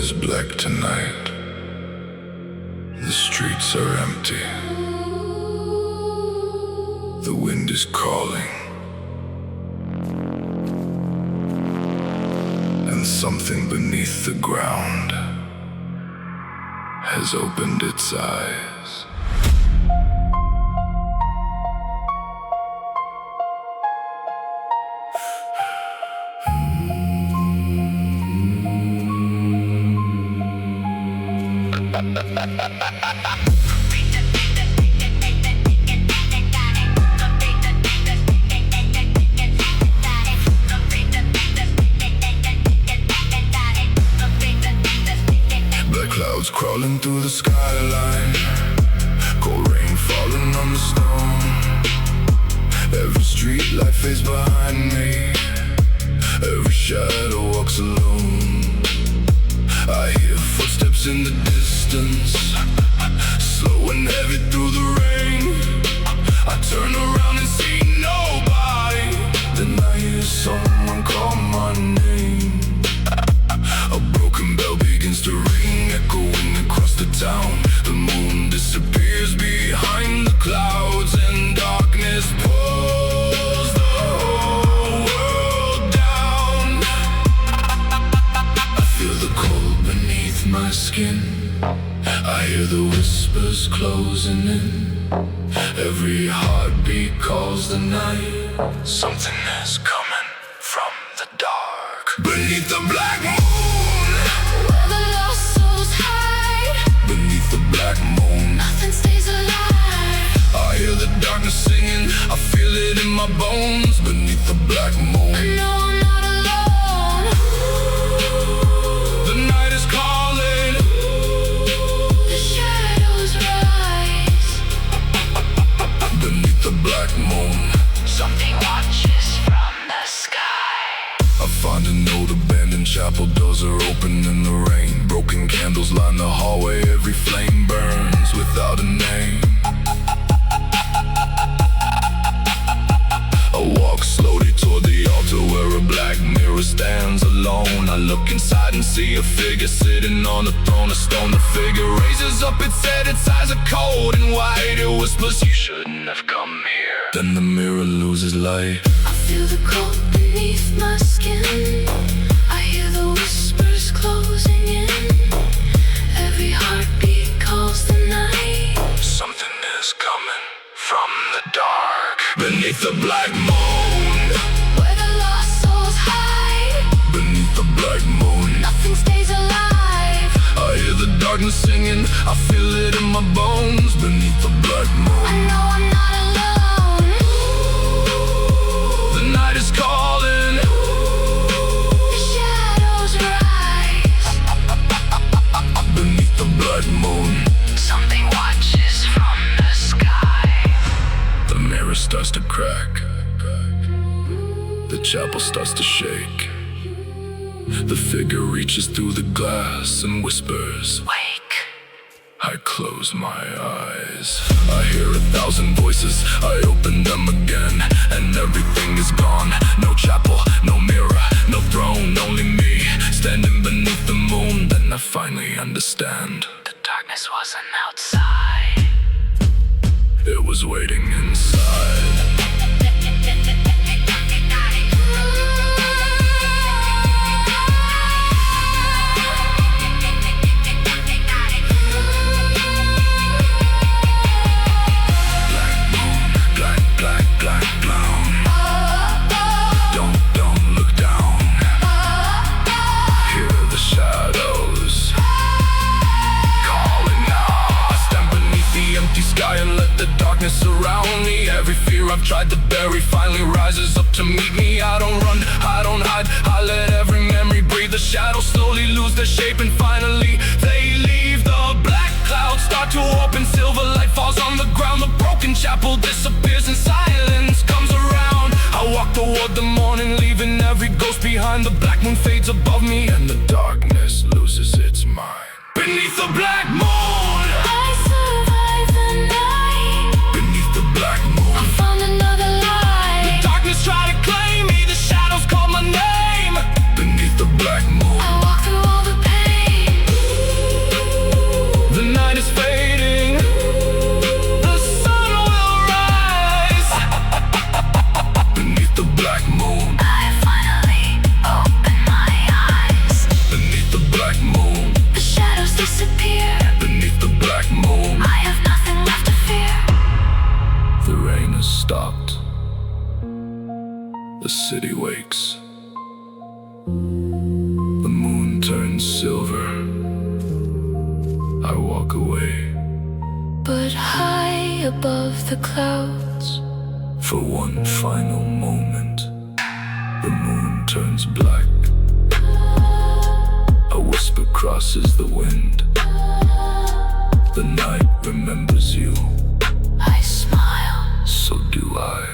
is black tonight. The streets are empty. The wind is calling. And something beneath the ground has opened its eyes. Black clouds crawling through the skyline, cold rain falling on the stone. Every street light fades behind me, every shadow walks alone. I hear footsteps in the distance, slow and heavy through the rain. I turn around and see nobody. Then I hear someone call my name. A broken bell begins to ring, echoing across the town. The moon disappears behind the clouds, and darkness pulls the whole world down. I feel the cold beneath my skin, I hear the whispers closing in. Every heartbeat calls the night. Something is coming from the dark. Beneath the black moon, where the lost souls hide. beneath the black moon, Nothing stays alive. I hear the darkness singing, I feel it in my bones. Beneath the black moon, I know I'm not alone. the night is calling. The shadows rise. Beneath the black moon, Something watches from the sky. I find an old abandoned chapel, doors are open in the rain. Broken candles line the hallway, every flame burns without a name. I walk slowly toward the altar where a black mirror stands alone. I look inside and see a figure sitting on a throne of stone. The figure raises up its head, its eyes are cold and white. It whispers, you shouldn't have come here. Then the mirror loses light. I feel the cold beneath my skin. I hear the whispers closing in. Every heartbeat calls the night. Something is coming from the dark. Beneath the black moon, Where the lost souls hide. beneath the black moon, Nothing stays alive. I hear the darkness singing, I feel it in my bones. Beneath the black I moon, know I'm not alone. the night is calling. The shadows rise. Beneath the black moon, Something watches from the sky. the mirror starts to crack. The chapel starts to shake. The figure reaches through the glass and whispers, Wake. I close my eyes. I hear 1,000 voices, I open them again, and everything is gone. No chapel, no mirror, no throne, only me, standing beneath the moon. Then I finally understand. The darkness wasn't outside. It was waiting inside. Don't look down. Hear the shadows calling now. I stand beneath the empty sky and let the darkness surround me. Every fear I've tried to bury finally rises up to meet me. I don't run, I don't hide, I let every memory breathe. The shadows slowly lose their shape and finally they leave. The black clouds start to open, silver light falls on the ground. The broken chapel disappears and silence comes around. I walk toward the morning, leaving every ghost behind. The black moon fades above me and the darkness loses its mind. Beneath the black moon, I survived the night. beneath the black moon, I found another light. the darkness tried to claim me, the shadows called my name. Beneath the black moon, I walked through all the pain. wakes. The moon turns silver. I walk away. But high above the clouds, For one final moment, the moon turns black. A whisper crosses the wind. The night remembers you. I smile. So do I.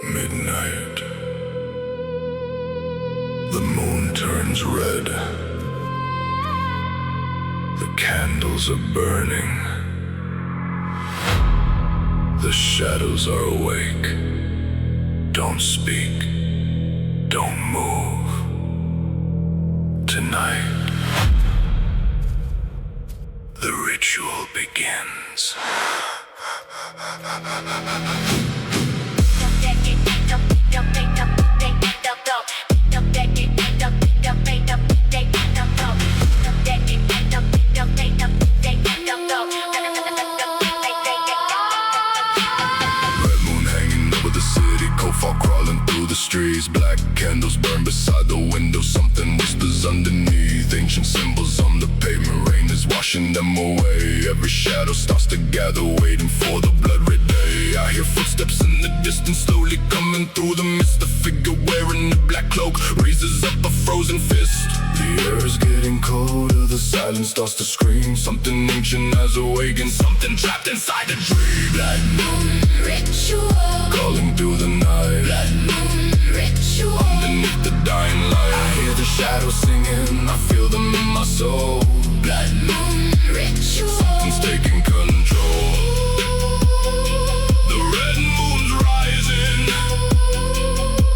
Midnight. The moon turns red. The candles are burning. The shadows are awake. Don't speak. Don't move. Tonight, the ritual begins. Streets, black candles burn beside the window. Something whispers underneath. Ancient symbols on the pavement. Rain is washing them away. Every shadow starts to gather, waiting for the blood red day. I hear footsteps in the distance, slowly coming through the mist. A figure wearing a black cloak raises up a frozen fist. The air is getting colder. The silence starts to scream. Something ancient has awakened. Something trapped inside the dream. Blood moon ritual, Calling through the night. blood moon ritual. Underneath the dying light, I hear the shadows singing. I feel them in my soul. Blood moon ritual. Something's taking control. The red moon's rising.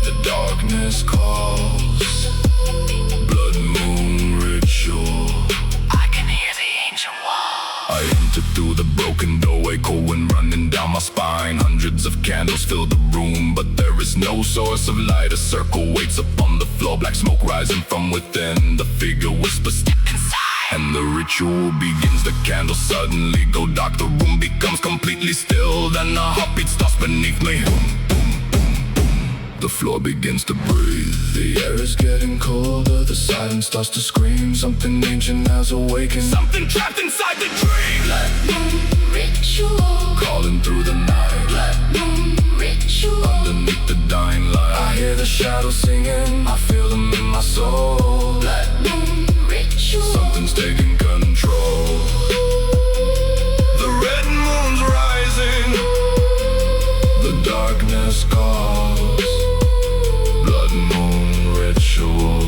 The darkness calls. Blood moon ritual. I can hear the ancient wall. I enter through the broken doorway, cold wind running down my spine. Hundreds of candles fill the room, but there is no source of light. A circle waits upon the floor, black smoke rising from within. The figure whispers, step inside, and the ritual begins. The candles suddenly go dark, the room becomes completely still. Then a heartbeat starts beneath me. Boom, boom, boom, boom. The floor begins to breathe. The air is getting colder. The silence starts to scream. Something ancient has awakened. Something trapped inside the dream. Blood moon ritual, Calling through the night. blood moon ritual. Underneath the dying light, I hear the shadows singing. I feel them in my soul. Blood moon ritual. Something's taking control. The red moon's rising. The darkness calls. Blood moon ritual.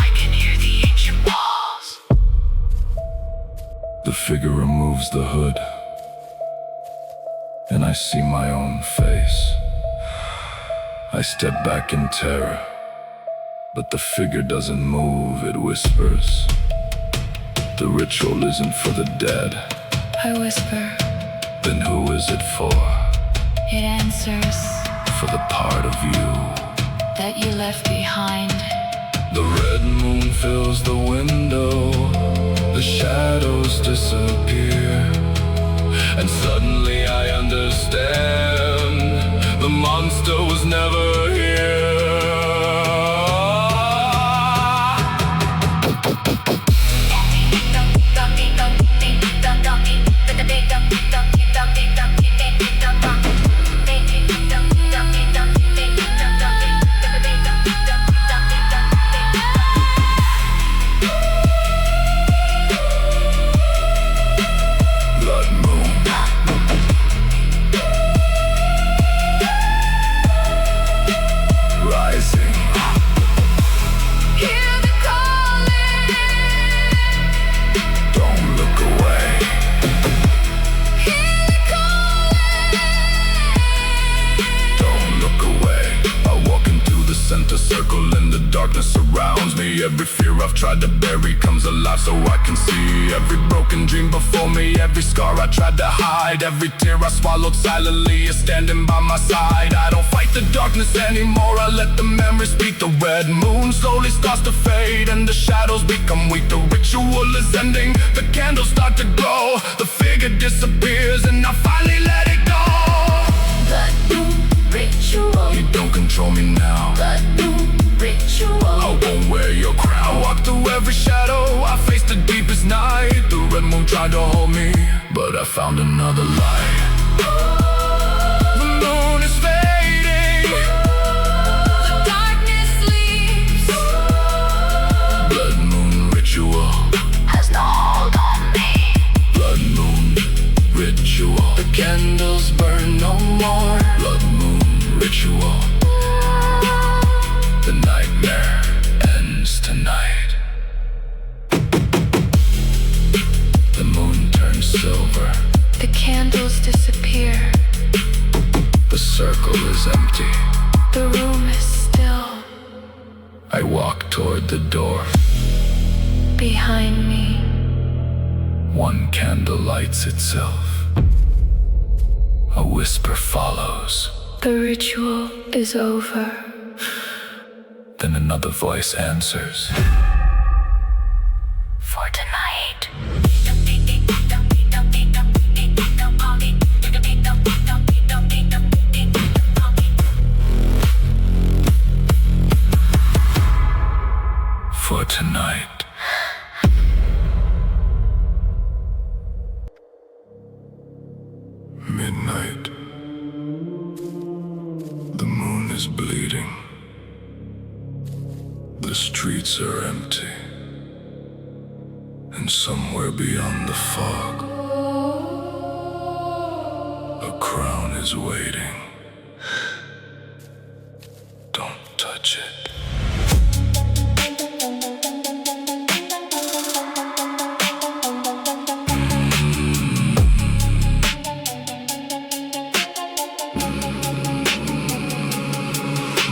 I can hear the ancient walls. The figure removes the hood, and I see my own face. I step back in terror, but the figure doesn't move, it whispers. The ritual isn't for the dead. I whisper, Then who is it for? it answers For the part of you. that you left behind. The red moon fills the window. The shadows disappear, and suddenly I understand. The monster was never here. Blood moon. tried to bury comes alive so I can see every broken dream before me, every scar I tried to hide, every tear I swallowed silently is standing by my side. I don't fight the darkness anymore, I let the memories speak. The red moon slowly starts to fade and the shadows become weak. The ritual is ending, the candles start to glow, the figure disappears and I finally let it go. Blood moon ritual. You don't control me now. Blood moon ritual. I won't wear your crown. I walk through every shadow, I face the deepest night. The red moon tried to hold me, but I found another light. The moon is fading, The darkness sleeps. blood moon ritual. Has no hold on me. Blood moon ritual. The candles burn no more. Blood moon ritual. The nightmare ends tonight. The moon turns silver. The candles disappear. The circle is empty. The room is still. I walk toward the door. Behind me. One candle lights itself. A whisper follows. The ritual is over. Then another voice answers. For tonight. For tonight. Midnight. The moon is bleeding. The streets are empty. And somewhere beyond the fog, a crown is waiting. Don't touch it.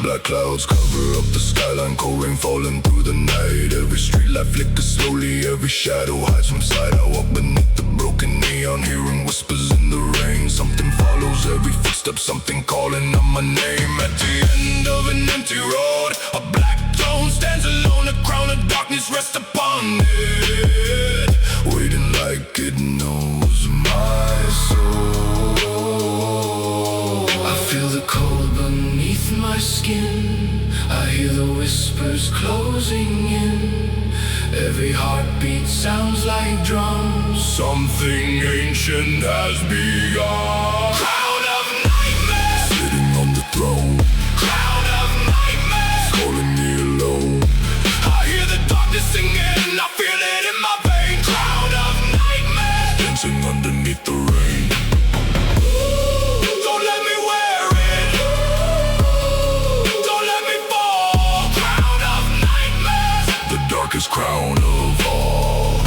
Black clouds cover up the skyline, cold rain falling through the night. Every street light flickers slowly, every shadow hides from sight. I walk beneath the broken neon, hearing whispers in the rain. Something follows every footstep, something calling out my name. At the end of an empty road, a black throne stands alone, a crown of darkness rests upon it, waiting like it knows my soul. I feel the cold beneath my skin, I hear the whispers closing in. Every heartbeat sounds like drums. Something ancient has begun. Crown of nightmares, sitting on the throne. Crown of nightmares, calling me alone. I hear the darkness singing, I feel it in my veins. Crown of nightmares, dancing underneath the rain. Don't let me wear it, don't let me fall. Crown of nightmares, the darkest crown of all.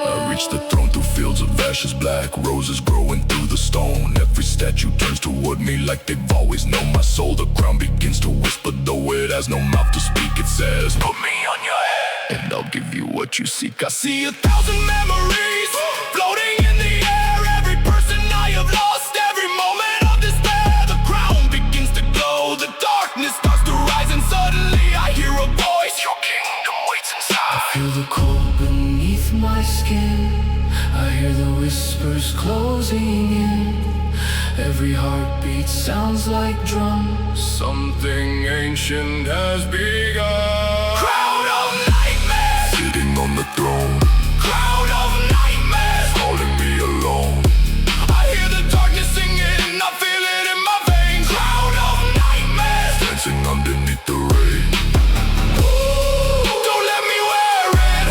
I reach the throne through fields of ashes, black roses growing through the stone. Every statue turns toward me like they've always known my soul. The crown begins to whisper, though it has no mouth to speak. It says, put me on your head, and I'll give you what you seek. I see 1,000 memories floating in the air. Every person I have lost, every moment of despair. The crown begins to glow, the darkness starts to rise, and suddenly I hear a voice. Your kingdom waits inside. I feel the cold beneath my skin, I hear the whispers closing in. Every heartbeat sounds like drums. Something ancient has begun. Crown of nightmares, sitting on the throne. Crown of nightmares, calling me alone. I hear the darkness singing, I feel it in my veins. Crown of nightmares, dancing underneath the rain. Don't let me wear it,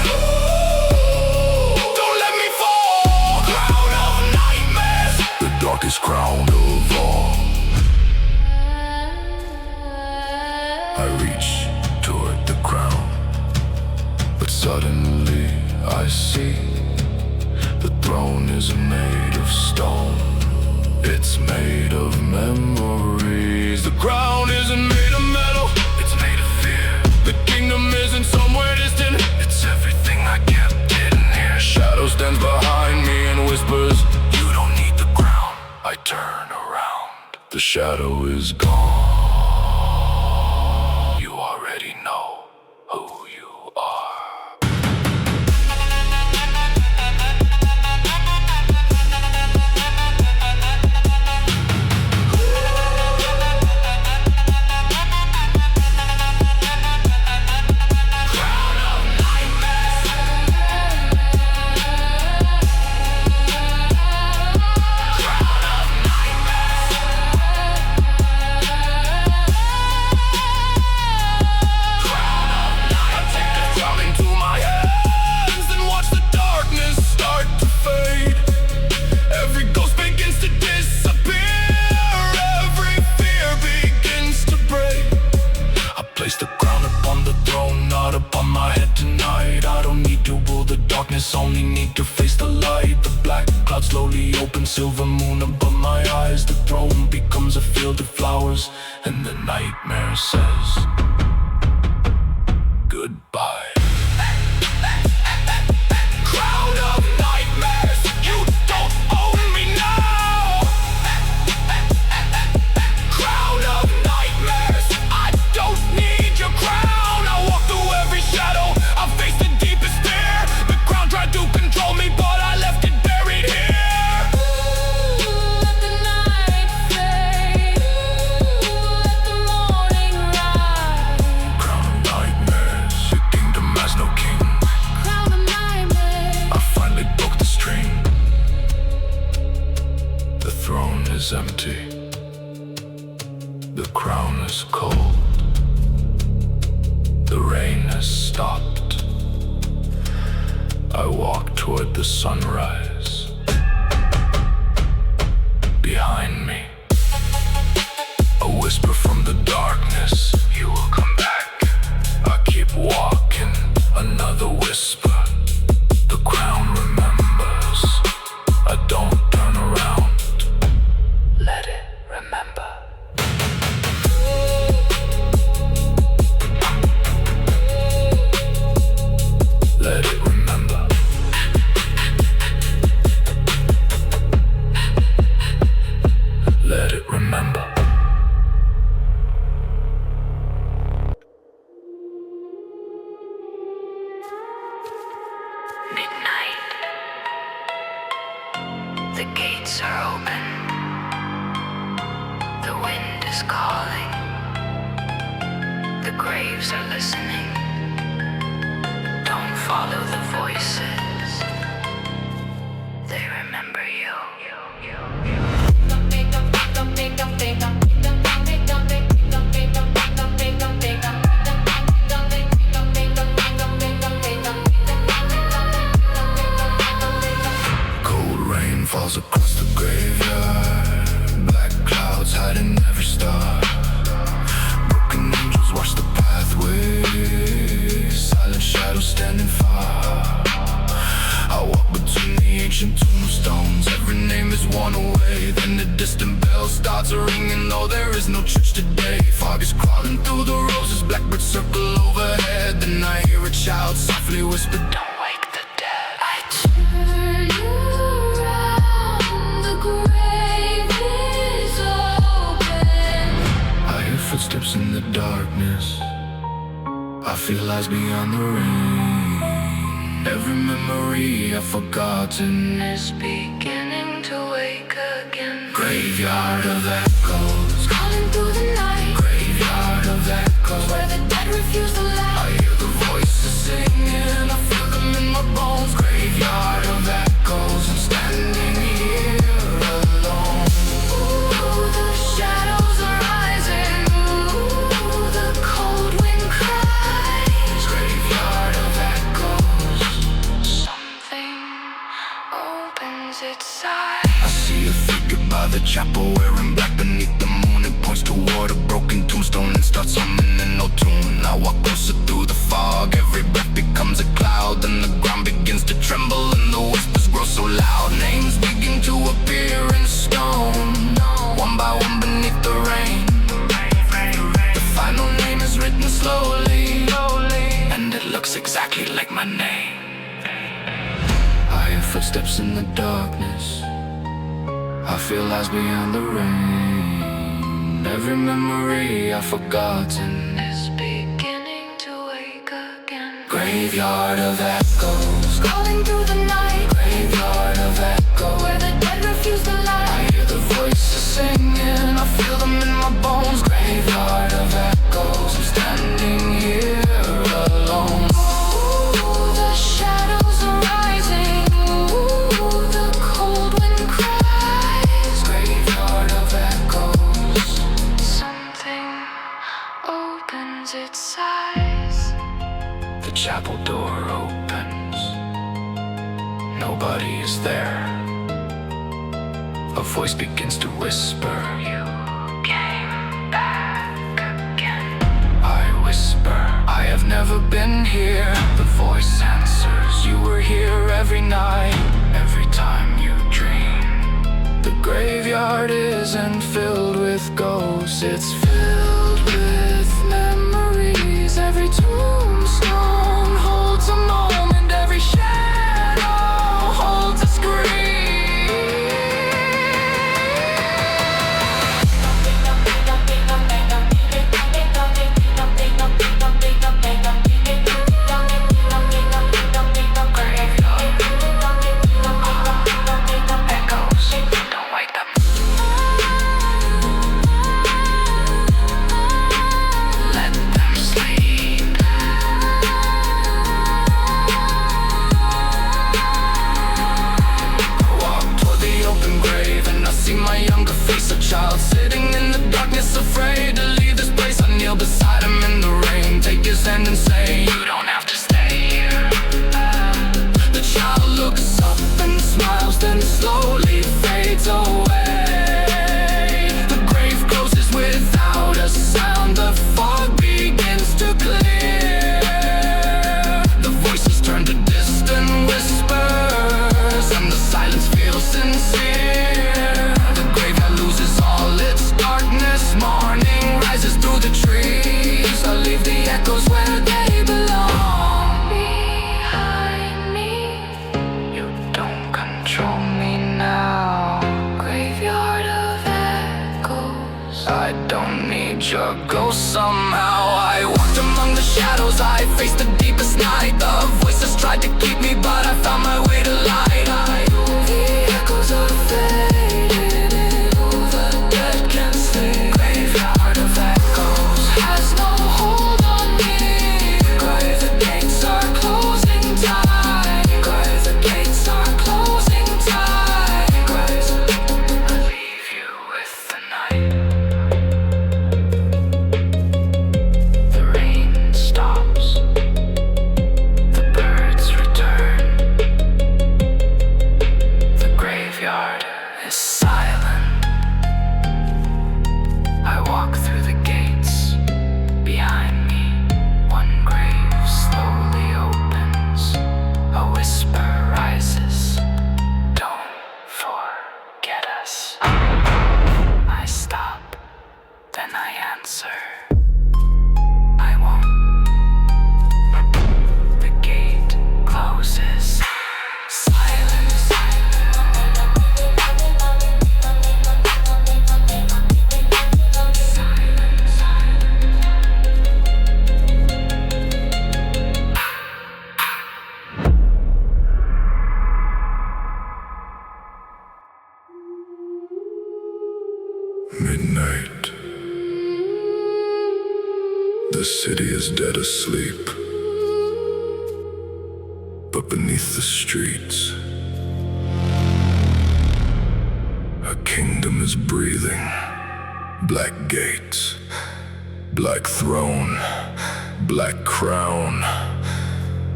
don't let me fall. Crown of nightmares, the darkest crown of all. I reach toward the crown, but suddenly I see the throne is made of stone. It's made of memories. The crown isn't made of metal, it's made of fear. The whispers, you don't need the crown. I turn around, the shadow is gone. You already know who you are. Only need to face the light. The black cloud slowly opens, silver moon above my eyes. The throne becomes a field of flowers, and the nightmare says goodbye. Crown of nightmares, you don't own me now. Crown of nightmares, I don't need your crown. I walk through every shadow, I face the deepest fear. Tried to control me, but I left it buried here. Let the night fade. Let the morning rise. Crown of nightmares, your kingdom has no king. Crown of nightmares, I finally broke the string. The throne is empty. The crown is cold. The rain has stopped. I walk toward the sunrise. Behind me, a whisper from the darkness, you will come back. I keep walking, another whisper. The crown remembers. I don't turn around. Let it remember. Let it remember. Let it remember. midnight. The gates are open. The wind is calling. The graves are listening. Don't follow the voices. They remember you. Cold rain falls across the graveyard. Black clouds hiding every star. Broken angels watch the pathway. Silent shadows standing far. I walk between the ancient tombstones. Every name is one away. Then the distant bell starts ringing, though there is no church today. Fog is crawling through the roses. Blackbirds circle overhead. Then I hear a child softly whisper, "Don't wake the dead." I turn around, the grave is open. I hear footsteps in the darkness. I feel eyes beyond the rain. Every memory I've forgotten Is beginning to wake again. Graveyard of echoes, Calling through the night, graveyard of echoes. where the dead refuse the I light. hear the voices singing, I feel them in my bones. Graveyard of echoes, I'm standing here alone. Ooh, the shadows are rising. Ooh, the cold wind cries. Graveyard of echoes. Something opens its eyes. I see a figure by the chapel wearing black beneath the moon. It points toward a broken tombstone and starts humming in no tune. I walk closer through the fog. Every breath becomes a cloud. Then the ground begins to tremble and the whispers grow so loud. Names begin to appear in stone, one by one beneath the rain. The final name is written slowly, and it looks exactly like my name. I hear footsteps in the darkness. I feel lies beyond the rain. Every memory I've forgotten is beginning to wake again. Graveyard of echoes, Calling through the night. graveyard of echoes, Where the dead refuse the I light. hear the voices singing, I feel them in my bones. Graveyard of echoes, I'm standing here alone. Ooh, the shadows are rising. Ooh, the cold wind cries. Graveyard of echoes, Something opens its eyes. the chapel door opens. Nobody is there. A voice begins to whisper, You came back again. I whisper, I have never been here. The voice answers, you were here every night, every time you dream. The graveyard isn't filled with ghosts, it's filled with memories. Every tombstone holds a moment, every shadow holds a scream. Child sitting in the darkness, afraid to leave this place. I kneel beside him in the rain, take his hand and say, you don't have to stay here. The child looks up and smiles, then slowly fades away. The grave closes without a sound, the fog begins to clear. The voices turn to distant whispers, and the silence feels sincere. The graveyard loses all its darkness, morning rises through the trees. I leave the echoes where they belong. Behind me, You don't control me now. graveyard of echoes. I don't need your ghost somehow. I walked among the shadows, I faced the deepest night. The voices tried to keep me, but I found my way to light. The echoes are fading, who the dead can stay. Graveyard of echoes Has no hold on me. the gates are closing tight. The gates are closing tight. I leave you with the night. The rain stops. The birds return. The graveyard is silent. I walk through the gates. Behind me, one grave slowly opens. A whisper rises. Don't forget us. I stop, then I answer. I won't. The gate closes. Silence. Midnight. The city is dead asleep. But beneath the streets, a kingdom is breathing. Black gates, black throne, black crown,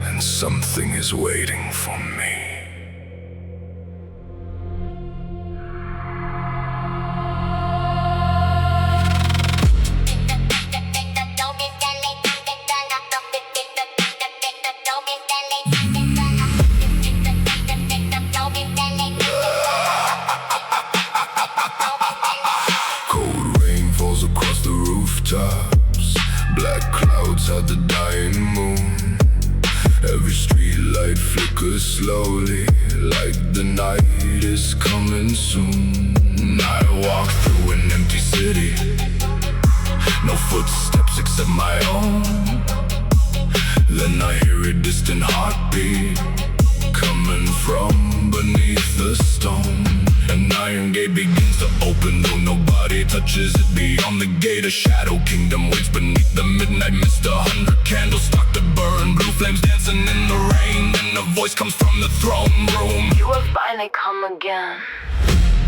and something is waiting for me. rooftops. Black clouds hide the dying moon. Every street light flickers slow. like the night is coming soon. I walk through an empty city, no footsteps except my own. Then I hear a distant heartbeat coming from beneath the stone. An iron gate begins to open, though nobody touches it. Beyond the gate, a shadow kingdom waits beneath the midnight mist. 100 candles start to burn, blue flames dancing in the rain. Then a voice comes from the throne room. You will finally come again.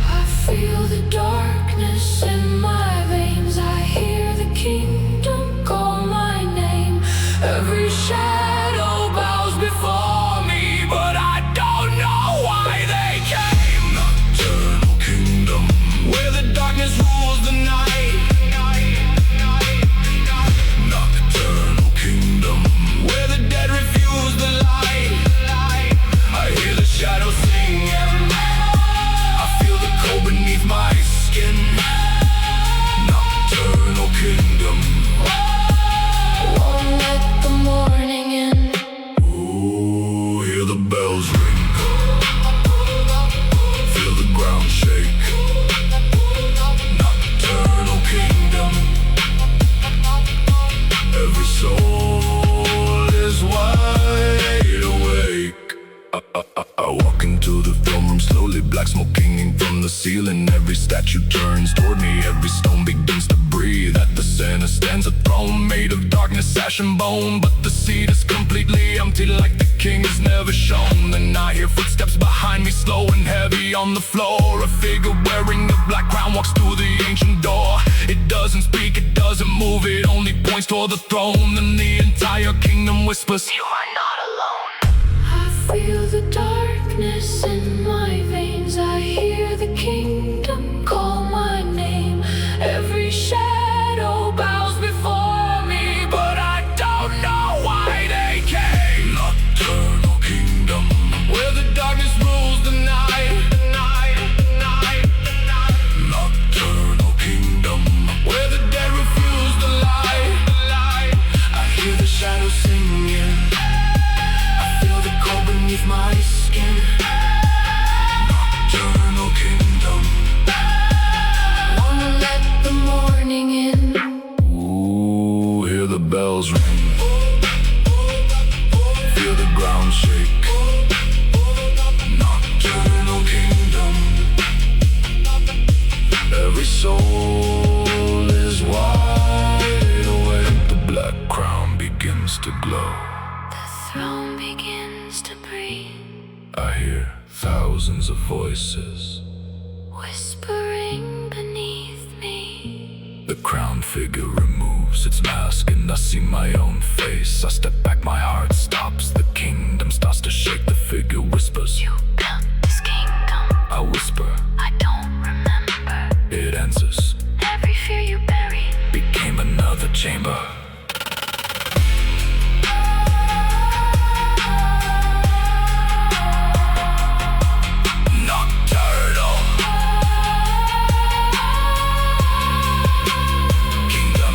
I feel the darkness in my veins. I hear the kingdom call my name. Every shadow bows before me, but I don't know why they came. Nocturnal kingdom, Where the darkness rules the night. nocturnal kingdom. Where the dead refuse the light. I hear the shadows singing, I feel the cold beneath my skin. Nocturnal kingdom. Won't let the morning in. Ooh, hear the bells ring, feel the ground shake. Nocturnal kingdom. Every soul is wide awake. I walk into the throne room slowly, black smoke hanging from the ceiling. Every statue turns toward me, every stone begins to breathe. At the center stands a throne made of darkness, ash and bone. But the seat is completely empty, like the king is never shown. Then I hear footsteps behind me, slow and heavy on the floor. A figure wearing a black crown walks through the ancient door. It doesn't speak, it doesn't move, it only points toward the throne. And the entire kingdom whispers, You are not alone. I feel the darkness in my veins. I hear the kingdom call my name. Every shadow bows before me, but I don't know why they came. Nocturnal kingdom. Where the darkness rules the night. Nocturnal kingdom. Where the dead refuse the light. I hear the shadows singing, I feel the cold beneath my skin. nocturnal kingdom. Wanna let the morning in. Ooh, hear the bells ring, feel the ground shake. Nocturnal kingdom. Every soul is wide awake. The black crown begins to glow. The throne begins to breathe, I hear thousands of voices. whispering beneath me. The crowned figure removes its mask and I see my own face. I step back, my heart stops. The kingdom starts to shake. The figure whispers, You built this kingdom. I whisper, I don't remember. it answers, Every fear you buried. became another chamber. Nocturnal kingdom.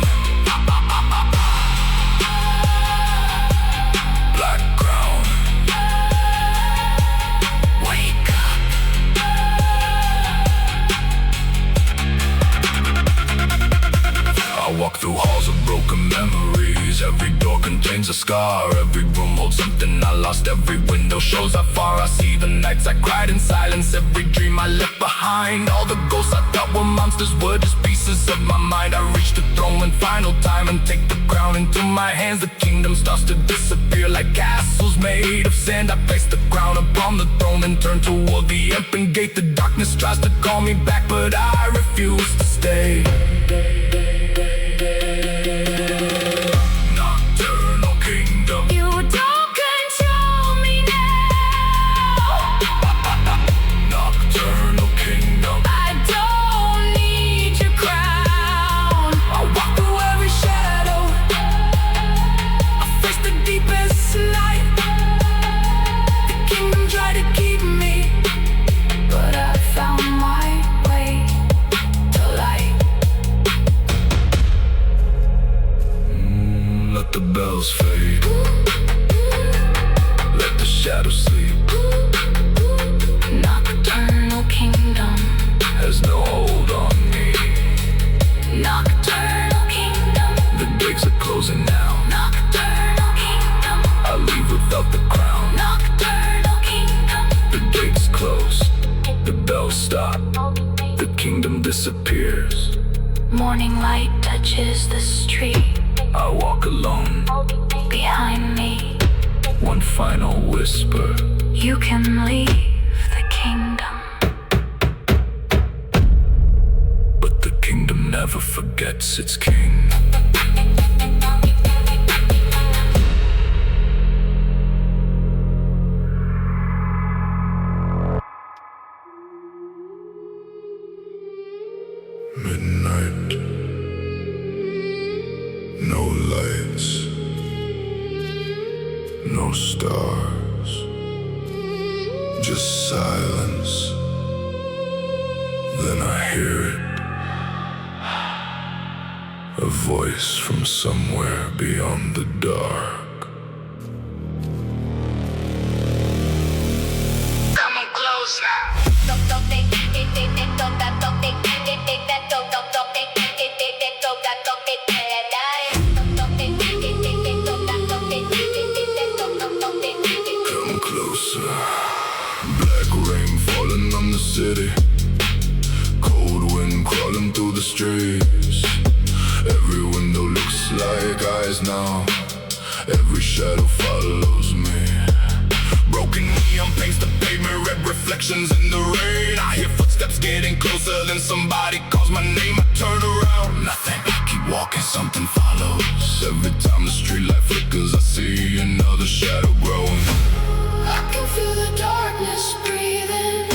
Black crown. Wake up. I walk through halls of broken memories. Every door contains a scar. Every room holds something I lost. Every window shows how far I see. The nights I cried in silence. Every dream I left behind. All the ghosts I thought were monsters were just pieces of my mind. I reach the throne one final time and take the crown into my hands. The kingdom starts to disappear like castles made of sand. I place the crown upon the throne and turn toward the open gate. The darkness tries to call me back, but I refuse to stay. Nocturnal kingdom. You don't control me now. Nocturnal kingdom. I don't need your crown. I walk through every shadow. I face the deepest night. The kingdom tried to keep me, but I found my way to light. disappears. Morning light touches the street. I walk alone. Behind me, One final whisper. you can leave the kingdom. But the kingdom never forgets its king. Midnight. No lights. No stars. Just silence. Then I hear it. A voice from somewhere beyond the dark. Coming closer. Come closer. Black rain falling on the city. Cold wind crawling through the streets. Every window looks like eyes now. Every shadow follows me. Broken neon paints the pavement, red reflections in the rain. I hear footsteps getting closer, then somebody calls my name. I turn around, nothing. I keep walking, something follows. Every time the streetlight flickers, I see another shadow growing. I can feel the darkness breathing.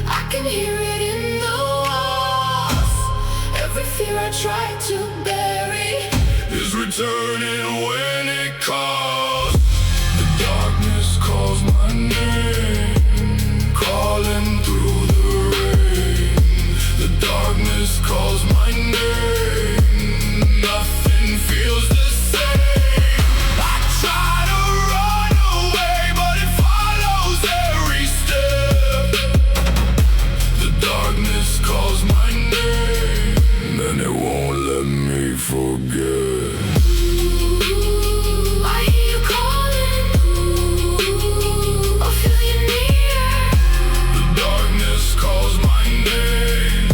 I can hear it in the walls. Every fear I try to bury Is returning when it calls. The darkness calls my name, calling through the rain. The darkness calls my name. Nothing feels the same. I try to run away, but it follows every step. The darkness calls my name, and it won't let me forget. I hear you calling. I feel you near. The darkness calls my name,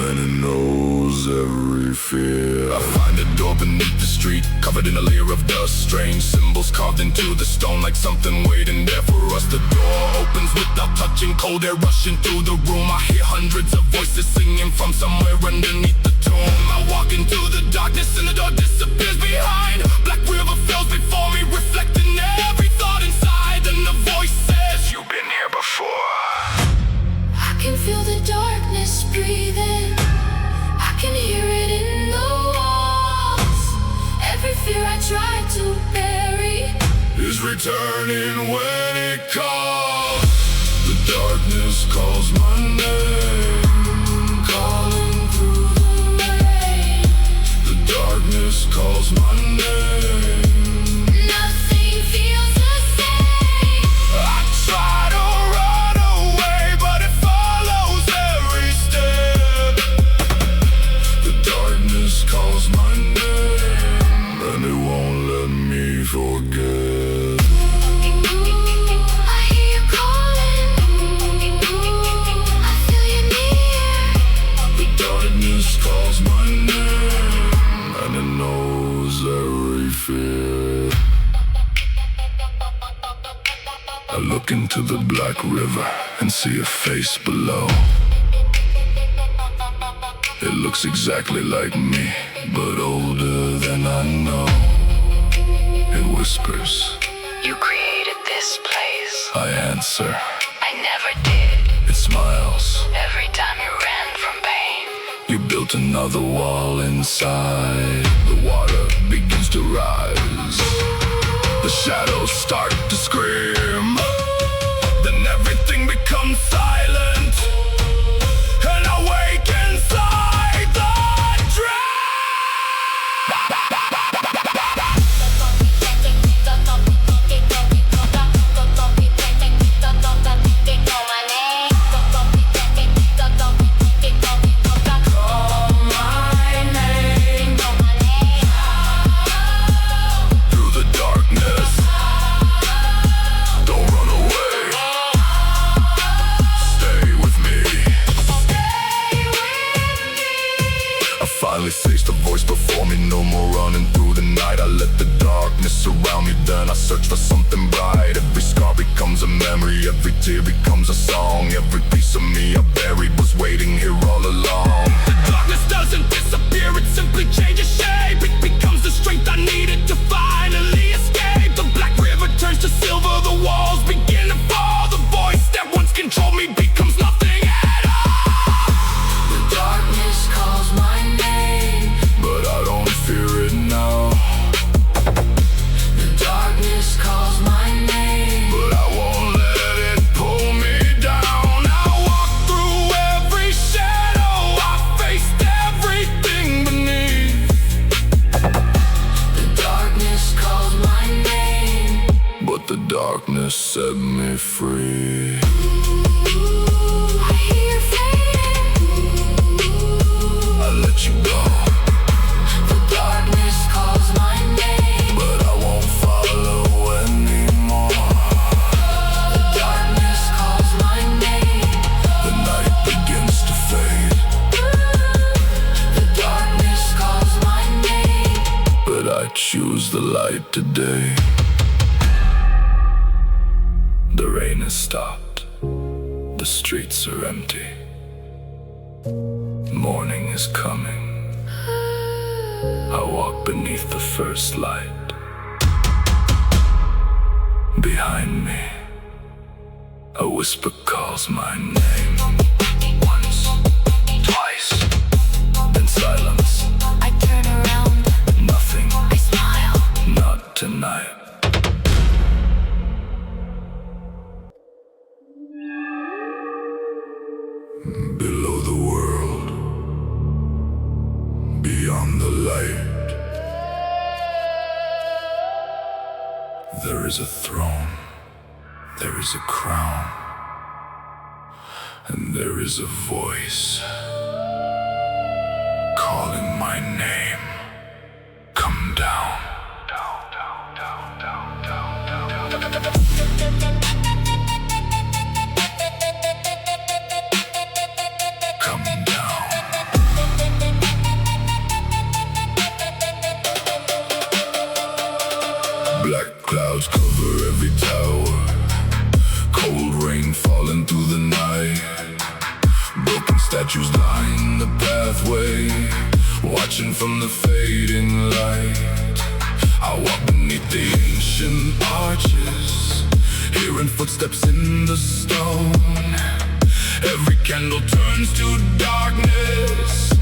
and it knows every fear. I find a door beneath the street, covered in a layer of dust. Strange symbols carved into the stone, like something waiting there for us. The door opens without touching, cold air rushing through the room. I hear hundreds of voices singing from somewhere underneath the tomb. I walk into the darkness and the door disappears behind. Black river fills before me, reflecting every thought inside. Then the voice says, you've been here before. I can feel the darkness breathing. I can hear it in the walls. Every fear I try to bury Is returning when it calls. The darkness calls my name, calling through the rain. The darkness calls my name. Nothing feels the same. I try to run away, but it follows every step. The darkness calls my name, and it won't let me forget. I hear you calling. I feel you near. The darkness calls my name, and it knows every fear. I look into the black river and see a face below. It looks exactly like me, but older than I know. It whispers, You created this place. I answer. I never did. It smiles. Every time you ran from pain. You built another wall inside. The water begins to rise. The shadows start to scream. Then everything becomes silent, and I wake inside the Through the darkness, don't run finally face the voice before me. No more running through the night. I let the darkness surround me, then I search for something bright. Every scar becomes a memory, every tear becomes a song. Every piece of me I buried was waiting here all along. The darkness doesn't disappear, it simply changes shape. It becomes the strength I needed to finally escape. The black river turns to silver, the walls begin to fall. The voice that once controlled me becomes nothing at all. The darkness calls my name, but I don't fear it now. the darkness calls my name, But I won't let it pull me down. I walk through every shadow, I faced everything beneath. the darkness calls my name. But the darkness set me free. I hear fading. I let you go, The darkness calls my name, but I won't follow anymore. the darkness calls my name, The night begins to fade, the darkness calls my name. but I choose the light today. The rain has stopped, the streets are empty. Morning is coming. I walk beneath the first light. Behind me, a whisper calls my name. Once, twice, then silence. I turn around, Nothing, I smile. not tonight. Below the world, beyond the light, there is a throne, there is a crown, and there is a voice calling my name. Come down. Come down. Black clouds cover every tower, cold rain falling through the night. Broken statues line the pathway, watching from the fading light. I walk beneath the ancient arches, hearing footsteps in the stone. Every candle turns to darkness,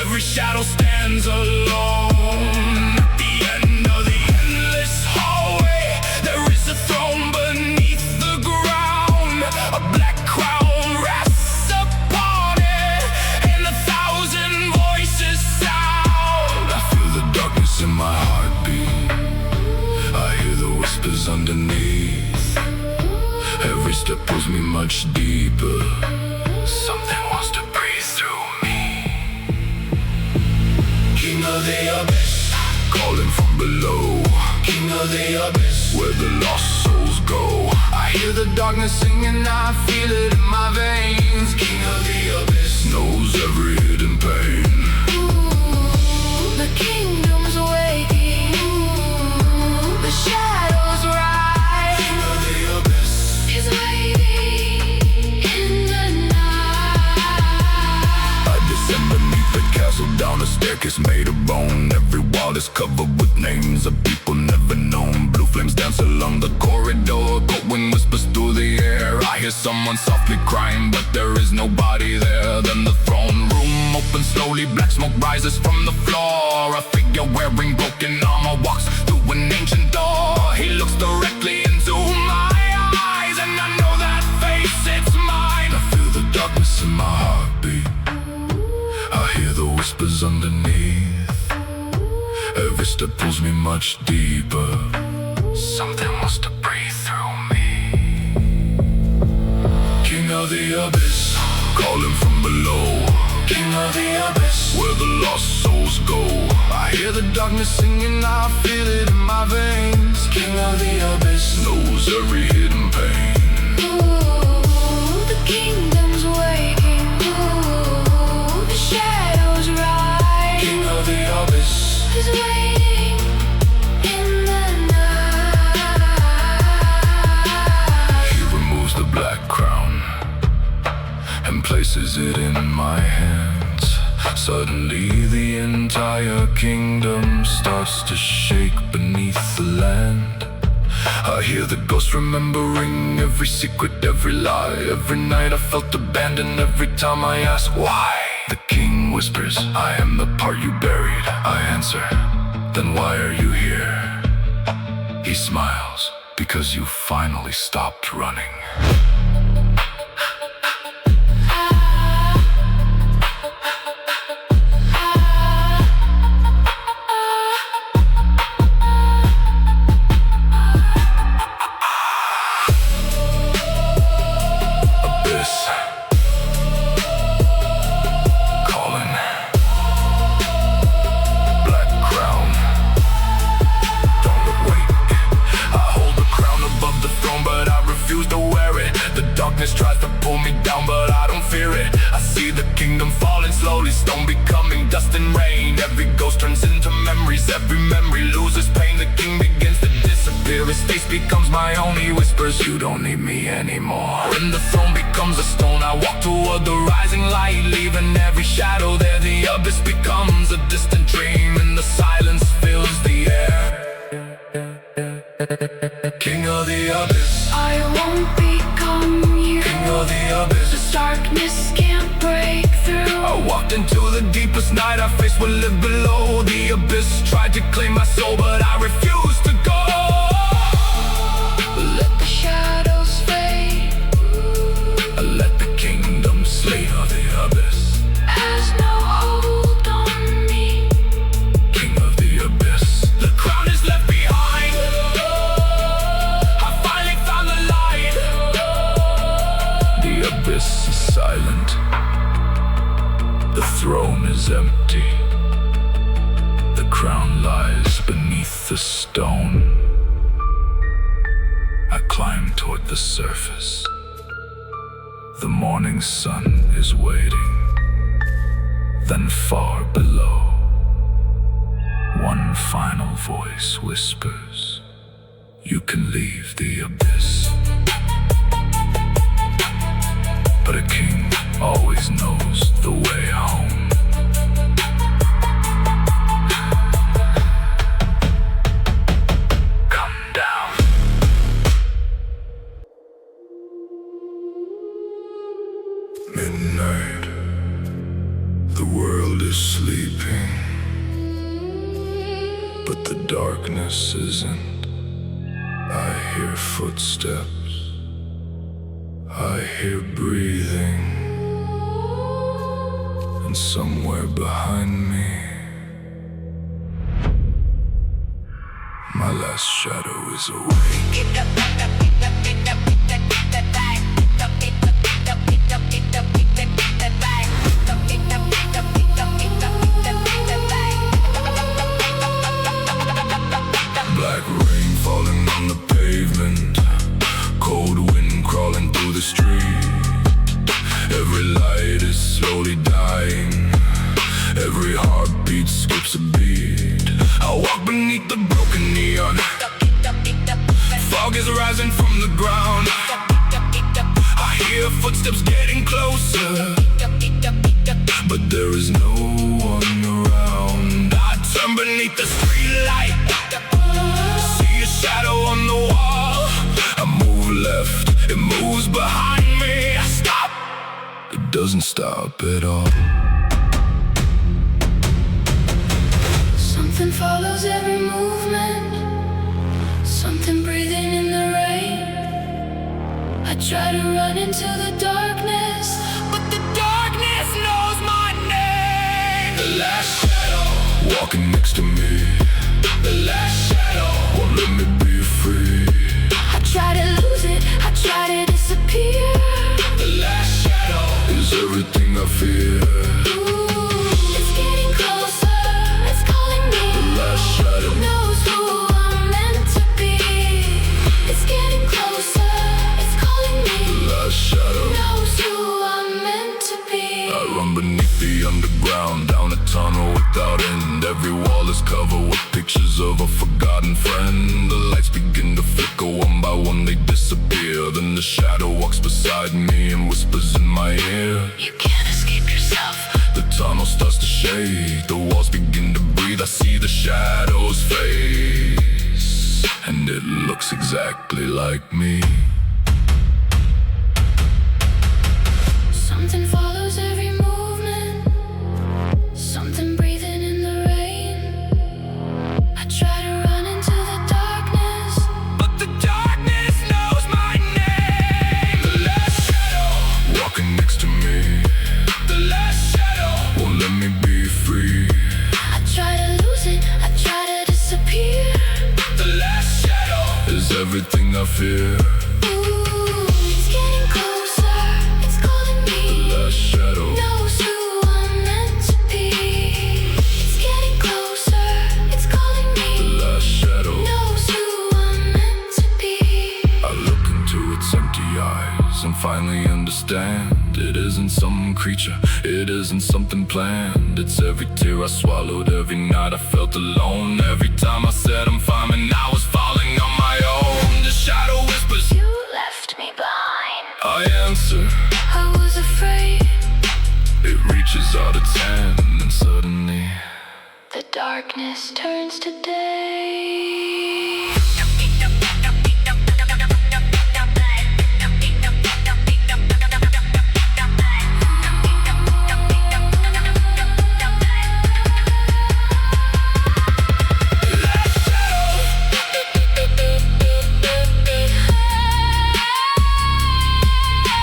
every shadow stands alone. At the end of the endless hallway, there is a throne beneath the ground. A black crown rests upon it, and 1,000 voices sound. I feel the darkness in my heartbeat, I hear the whispers underneath. Every step pulls me much deeper. Something wants to breathe through me. King of the abyss, calling from below. King of the abyss, where the lost souls go. I hear the darkness singing, I feel it in my veins. King of the abyss knows every hidden pain. The kingdom's waking, the shadows rise. King of the abyss, He's waiting in the night. I descend beneath the castle, down a staircase made of bone. Every wall is covered with names of people never known. Blue flames dance along the corridor, cold wind whispers through the air. I hear someone softly crying, but there is nobody there. Then the throne room opens slowly, black smoke rises from the floor. A figure wearing broken armor walks through an ancient door. He looks directly into my eyes, and I know that face, it's mine. I feel the darkness in my heartbeat, I hear the whispers underneath. Every step pulls me much deeper. Something wants to breathe through me. King of the abyss, calling from below. King of the abyss, where the lost souls go. I hear the darkness singing, I feel it in my veins. King of the abyss knows every hidden pain. Ooh, the kingdom's waking. Ooh, the shadows rise. King of and places it in my hands. Suddenly the entire kingdom starts to shake beneath the land. I hear the ghost remembering every secret, every lie. Every night I felt abandoned, every time I ask why. The king whispers, I am the part you buried. I answer, then why are you here? He smiles, because you finally stopped running. Tries to pull me down, but I don't fear it. I see the kingdom falling slowly, stone becoming dust and rain. Every ghost turns into memories, every memory loses pain. The king begins to disappear, his face becomes my only whispers, you don't need me anymore. When the throne becomes a stone, I walk toward the rising light, leaving every shadow there. The abyss becomes a distant dream, and the silence fills the air. King of the abyss, I won't become you. King of the abyss, This darkness can't break through. I walked into the deepest night, I faced what lived below. The abyss tried to claim my soul, but I refused to go. Let the shadows fade. I let the kingdom slay of the abyss. Has no hold on me. King of the abyss, The crown is left behind. I finally found the light. the abyss is silent. The throne is empty. The crown lies beneath the stone. I climb toward the surface. The morning sun is waiting. Then far below, one final voice whispers, you can leave the abyss. But a king always knows the way home. Come down. Midnight, the world is sleeping, but the darkness isn't. I hear footsteps, I hear breathing, and somewhere behind me, my last shadow is awake. Black rain falling on the pavement, cold wind crawling through the street. Every light is slowly dying, every heartbeat skips a beat. I walk beneath the broken neon, fog is rising from the ground. I hear footsteps getting closer, but there is no one around. I turn beneath the streetlight, see a shadow on the wall. I move left, it moves behind me. I stop, it doesn't stop at all. Something follows every movement, something breathing in the rain. I try to run into the darkness, But the darkness knows my name. The last shadow walking next to me, The last shadow. won't let me be free. I try to lose it, I try to disappear. The last shadow. Is everything I fear. Ooh, it's getting closer, it's calling me. The last shadow, Knows who I'm meant to be. It's getting closer, it's calling me. the last shadow. Knows who I'm meant to be. I run beneath the underground, down a tunnel without end. Every wall is covered with pictures of a forgotten friend. The lights begin to flicker, one by one they disappear. Then the shadow walks beside me and whispers in my ear, You can't escape yourself. The tunnel starts to shade, the walls begin to breathe. I see the shadows face, and it looks exactly like me. Something follows every movement, something breathing in the rain. I try to run into the darkness, but the darkness knows my name. The last shadow Walking next to me, the last shadow won't let me be free. I try to lose it, I try to disappear. the last shadow Is everything I fear. Ooh, it's getting closer, it's calling me. Last shadow, Knows who I'm meant to be. It's getting closer, it's calling me. last shadow. Knows who I'm meant to be. I look into its empty eyes and finally understand. It isn't some creature, it isn't something planned. It's every tear I swallowed, every night I felt alone. Every time I said I'm fine and I was falling on my own. The shadow whispers, You left me behind. I answer. I was afraid. It reaches out its hand and suddenly The darkness turns to day.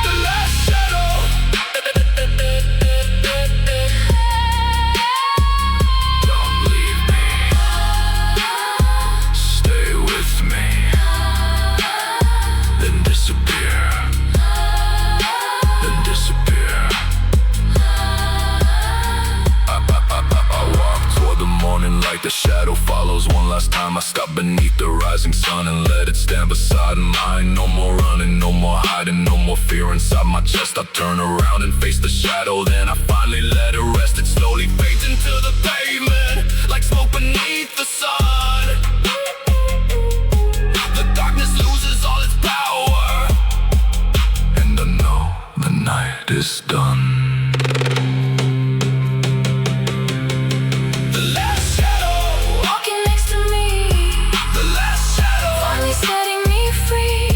the last shadow don't leave me, stay with me, then disappear, then disappear. I walk toward the morning light, the shadow follows one last time. I stop beneath the rising sun and let it stand beside mine. No more running, no more hiding, no more fear inside my chest. I turn around and face the shadow, then I finally let it rest. It slowly fades into the pavement, like smoke beneath the sun. The darkness loses all its power, and I know the night is done. the last shadow Walking next to me, the last shadow finally setting me free.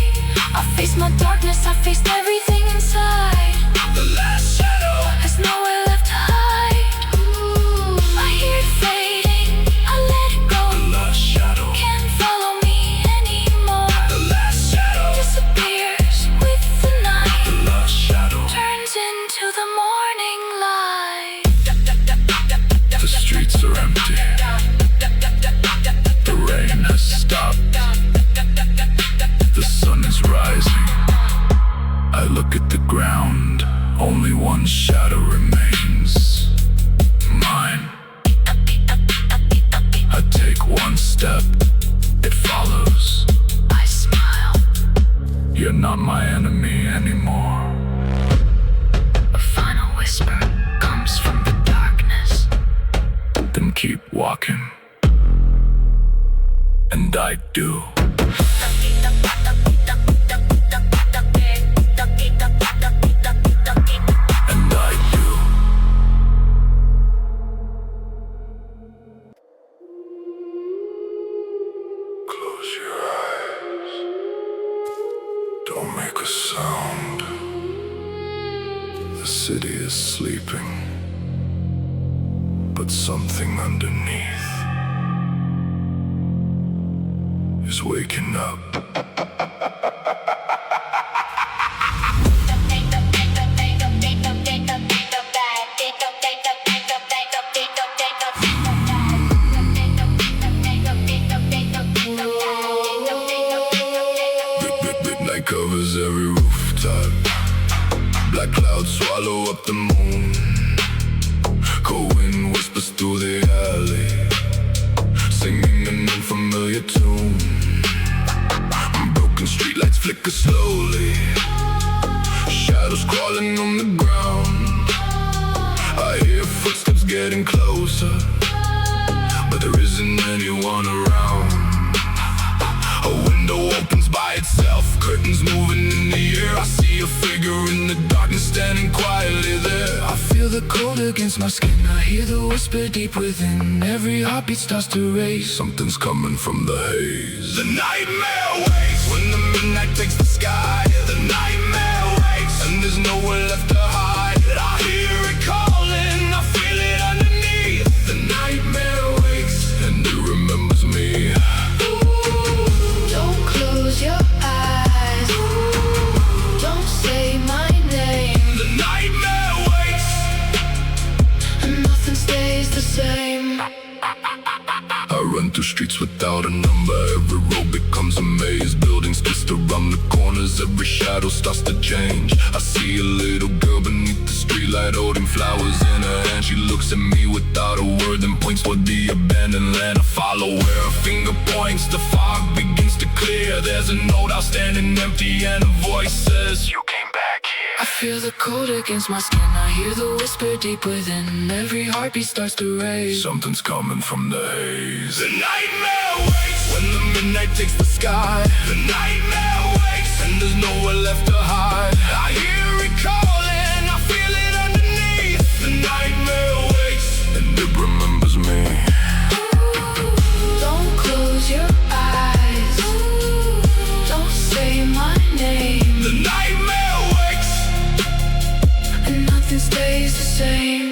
I faced my darkness, I faced everything inside. the last shadow There's nowhere left to hide. Ooh, I hear it fading, I let it go. The last shadow, Can't follow me anymore. the last shadow Disappears with the night. the last shadow. Turns into the morning light. The streets are empty, the rain has stopped, the sun is rising. I look at the ground, only one shadow remains, mine. I take one step, it follows. I smile. You're not my enemy anymore. A final whisper comes from the darkness. Then keep walking. And I do. And I do. Close your eyes. Don't make a sound. The city is sleeping, but something underneath is waking up. Midnight covers every rooftop. Black clouds swallow up the moon. Cold wind whispers through the alley, singing an unfamiliar tune. Broken streetlights flicker slowly, shadows crawling on the ground. I hear footsteps getting closer, but there isn't anyone around. A window opens by itself, curtains moving in the air. I see a figure in the darkness standing quietly there. the cold against my skin. I hear the whisper deep within. Every heartbeat starts to race. Something's coming from the haze. The nightmare wakes when the midnight takes the sky. The nightmare wakes and there's nowhere left to hide. I hear it calling, I feel it underneath. The nightmare wakes and it remembers me. Don't close your eyes. Don't say my name. The nightmare wakes And nothing stays the same. I run through streets without a number. Every road becomes a maze. Buildings twist around the corners. Every shadow starts to change. I see a little girl beneath the streetlight holding flowers in her hand. She looks at me without a word, then points toward the abandoned land. I follow where her finger points. The fog begins to clear. There's a note outstanding empty and a voice says, "You came back here." I feel the cold against my skin. I hear the whisper deep within. Every heartbeat starts to race. Something's coming from the haze. The nightmare wakes when the midnight takes the sky. The nightmare wakes and there's nowhere left to hide. I hear it calling, I feel it underneath. The nightmare wakes and it remembers me. Don't close your eyes. Don't say my name. The nightmare wakes And nothing stays the same.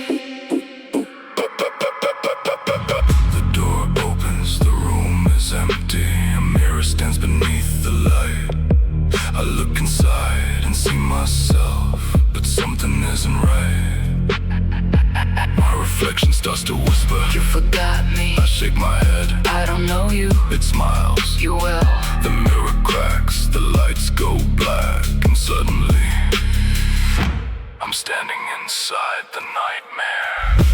The door opens, the room is empty. A mirror stands beneath the light. I look inside and see myself, but something isn't right. My reflection starts to whisper, You forgot me. I shake my head, I don't know you. it smiles. You will. The mirror cracks, the lights go black, and suddenly I'm standing inside the nightmare.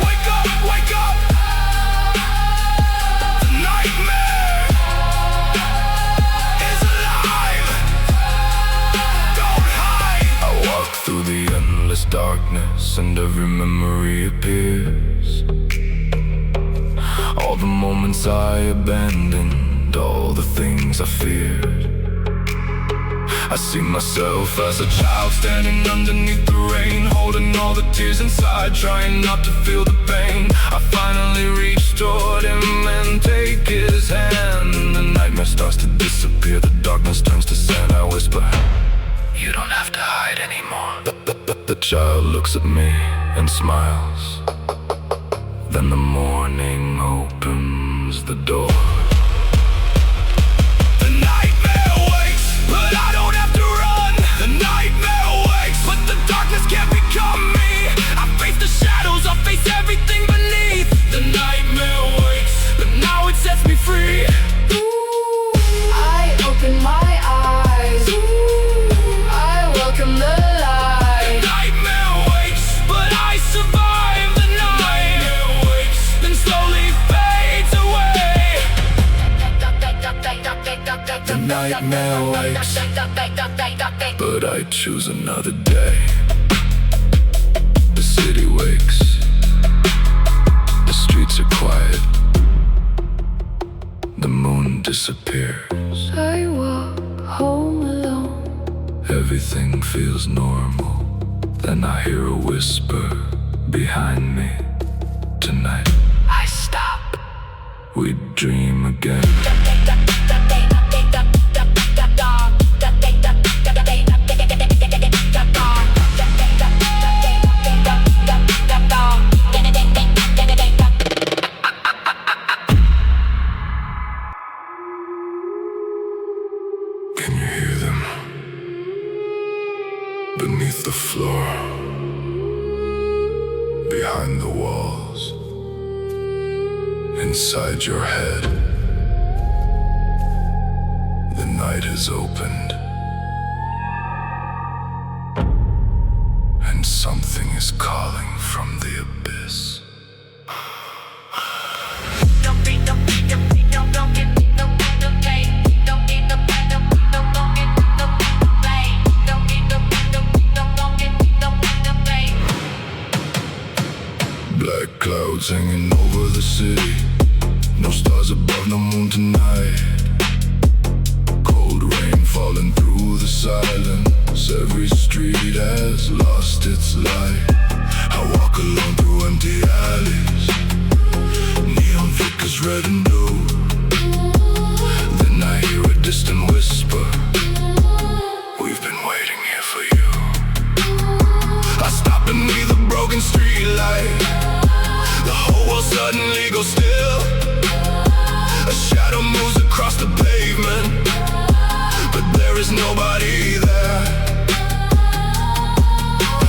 Wake up, wake up! The nightmare is alive! Don't hide! I walk through the endless darkness and every memory appears. All the moments I abandoned, all the things I feared. I see myself as a child standing underneath the rain, holding all the tears inside, trying not to feel the pain. I finally reach toward him and take his hand. The nightmare starts to disappear, the darkness turns to sand. I whisper, "You don't have to hide anymore." The child looks at me and smiles. Then the morning opens the door. The nightmare wakes, but I don't have to run. The nightmare wakes, but the darkness can't become me. I face the shadows, I face everything beneath. The nightmare wakes, but now it sets me free. I open my eyes. I welcome the light. The nightmare wakes, but I survive the night. The nightmare wakes, then slowly fades away. The nightmare wakes, but I choose another day. The city wakes, the streets are quiet, the moon disappears. I walk home alone. Everything feels normal. Then I hear a whisper behind me. Tonight I stop. we dream again. Can you hear them? Beneath the floor, behind the walls, inside your head. The night is opened, and something is calling from the abyss. clouds hanging over the city. No stars above, no moon tonight. Cold rain falling through the silence. Every street has lost its light. I walk alone through empty alleys. Neon flickers red and blue. Then I hear a distant whisper. We've been waiting here for you. I stop beneath a broken street light. The whole world suddenly goes still. A shadow moves across the pavement, but there is nobody there.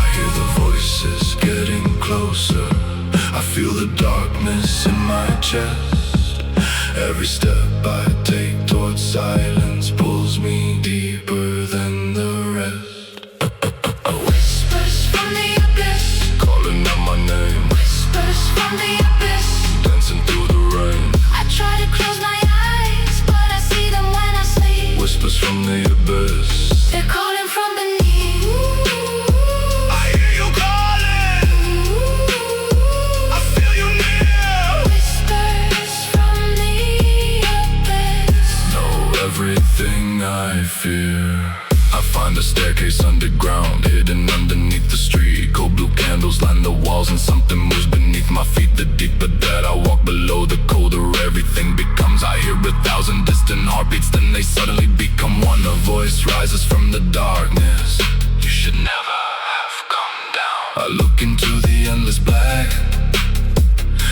I hear the voices getting closer. I feel the darkness in my chest. Every step I take towards silence pulls me deeper than the rest. Whispers from the abyss, Calling out my name, whispers from the abyss. dancing through the rain. I try to close my eyes, but I see them when I sleep. Whispers from the abyss. They're calling from beneath. I hear you calling, I feel you near. Whispers from the abyss. Know everything I fear. I find a staircase underground, hidden underneath the street. Cold blue candles line the walls and something moves beneath my feet. The deeper that I walk below, the colder everything becomes. I hear 1,000 distant heartbeats, then they suddenly become one. A voice rises from the darkness. You should never have come down. I look into the endless black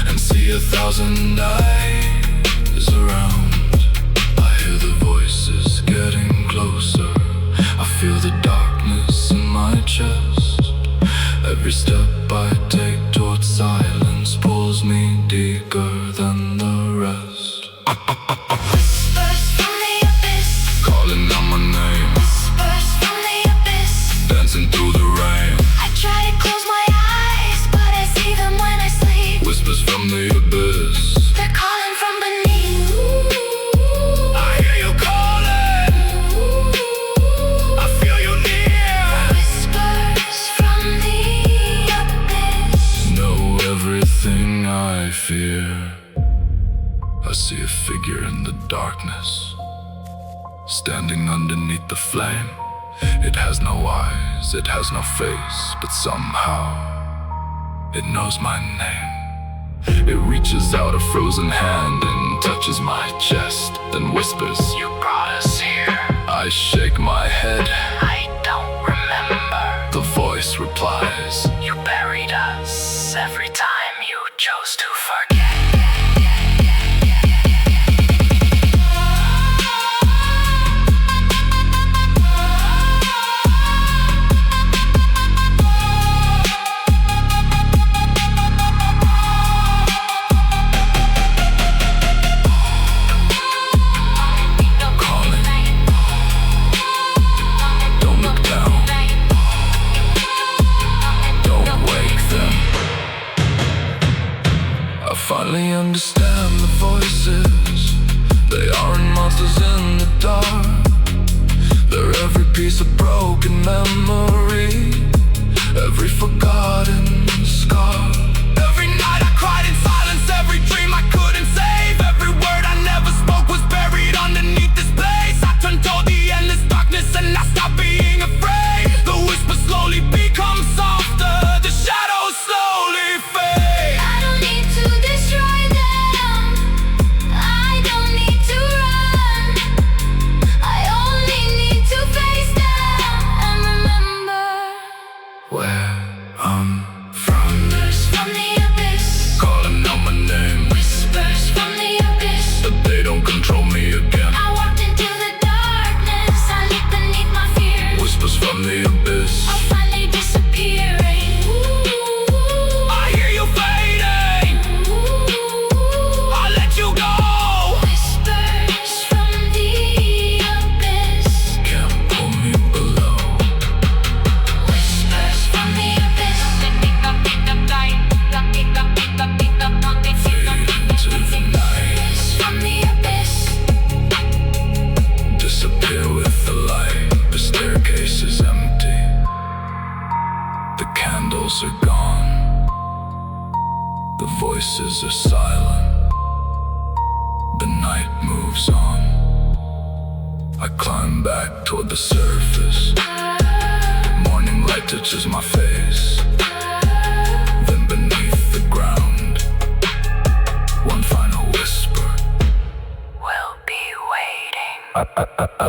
and see 1,000 eyes around. I hear the voices getting closer. I feel the darkness in my chest. Every step I take towards silence pulls me deeper than the rest. Whispers from the abyss, Calling out my name, whispers from the abyss. dancing through the rain. I try to close my eyes, but I see them when I sleep. Whispers from the abyss. They're calling from beneath. I hear you calling, I feel you near. Whispers from the abyss. Know everything I fear. I see a figure in the darkness, standing underneath the flame. It has no eyes, it has no face, but somehow it knows my name. It reaches out a frozen hand and touches my chest, then whispers, "You brought us here." I shake my head. I don't remember. The voice replies, You buried us every time you chose to forget. calling, don't look down, don't wake them. I finally understand the voices. They aren't monsters in the dark. They're every piece of broken memory, every forgotten scar. Every night I cried in silence, every dream I couldn't save. Every word I never spoke was buried underneath this place. I turned toward the endless darkness and I stopped being afraid. The whispers slowly become softer, the shadows slowly fade. I don't need to destroy them. I don't need to run. I only need to face them and remember. Where I'm from, Whispers from the abyss, calling out my name, whispers from the abyss. but they don't control me again. I walked into the darkness, I looked beneath my fears. Whispers from the abyss. I'm finally disappearing. I hear you fading, I'll let you go. Whispers from the abyss, Can't pull me below. whispers from the abyss. Fade into the night, Whispers from the abyss. disappear with the light. The staircase is empty, the candles are gone. The voices are silent. The night moves on. I climb back toward the surface. Morning light touches my face. Then beneath the ground, one final whisper. We'll be waiting. I